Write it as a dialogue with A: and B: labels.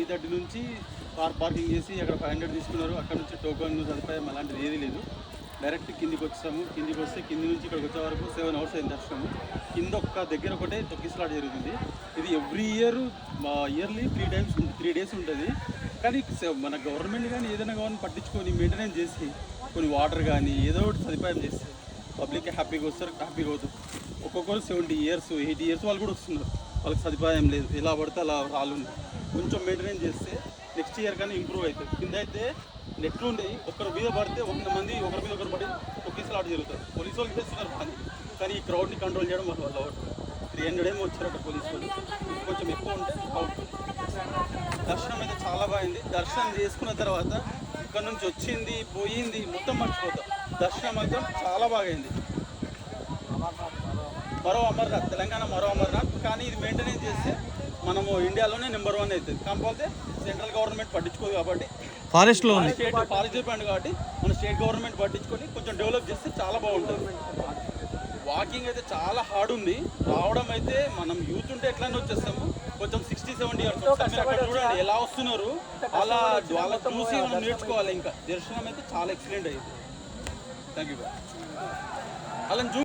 A: 3:30 నుంచి పార్కింగ్ చేసి అక్కడ 500 తీసుకున్నారు. అక్కడ నుంచి టోకన్ సదుపాయం అలాంటిది ఏది లేదు. డైరెక్ట్ కిందికి వచ్చాము. కిందికి వస్తే కింది నుంచి ఇక్కడికి వచ్చే వరకు 7 hours అయింది దర్శనము. కింద ఒక్క దగ్గర ఒకటే తొక్కిసలాట జరుగుతుంది. ఇది ఎవ్రీ ఇయర్లీ 3 days ఉంటుంది. కానీ మన గవర్నమెంట్ కానీ ఏదైనా కానీ పట్టించుకొని మెయింటెనెన్స్ చేసి కొన్ని వాటర్ కానీ ఏదో ఒకటి సదుపాయం చేస్తే పబ్లిక్ హ్యాపీగా వస్తారు, హ్యాపీగా అవుతారు. ఒక్కొక్కరు 70 years 80 years వాళ్ళు కూడా వస్తున్నారు. వాళ్ళకి సదుపాయం లేదు, ఎలా పడితే అలా రాళ్ళు ఉంది. కొంచెం మెయింటెనెన్స్ చేస్తే నెక్స్ట్ ఇయర్ కానీ ఇంప్రూవ్ అవుతుంది. కింద అయితే నెట్లు ఉండేవి, ఒకరి మీద పడితే 100 మంది ఒకరి మీద ఒకరు పడి తొక్కిసలాట జరుగుతారు. పోలీసు వాళ్ళు చేస్తున్నారు పని, కానీ ఈ క్రౌడ్ని కంట్రోల్ చేయడం వాళ్ళ వల్ల అవ్వదు. 300 ఏమో వచ్చారట పోలీసు వాళ్ళు, కొంచెం ఎక్కువ ఉంటే అవుతుంది. దర్శనం అయితే చాలా బాగుంది. దర్శనం చేసుకున్న తర్వాత ఇక్కడ నుంచి వచ్చింది పోయింది మొత్తం మర్చిపోతాం. దర్శనం మాత్రం చాలా బాగైంది. మరో అమర్నాథ్, తెలంగాణ మరో అమర్నాథ్. కానీ ఇది మెయింటెనెన్స్ చేస్తే మనము ఇండియాలోనే నెంబర్ 1 అవుతుంది. కాకపోతే సెంట్రల్ గవర్నమెంట్ పట్టించుకోదు కాబట్టి,
B: ఫారెస్ట్లో
A: ఫారెస్ట్ డిపార్ట్మెంట్ కాబట్టి మన స్టేట్ గవర్నమెంట్ పట్టించుకొని కొంచెం డెవలప్ చేస్తే చాలా బాగుంటుంది. వాకింగ్ అయితే చాలా హార్డ్ ఉంది. రావడం అయితే మనం యూత్ ఉంటే ఎట్లనే వచ్చేస్తాము. కొంచెం 60-70 years అక్కడ చూడండి ఎలా వస్తున్నారు, వాళ్ళ చూసి మనం నేర్చుకోవాలి. ఇంకా దర్శనం అయితే చాలా ఎక్సలెంట్ అయింది. Thank you. అలా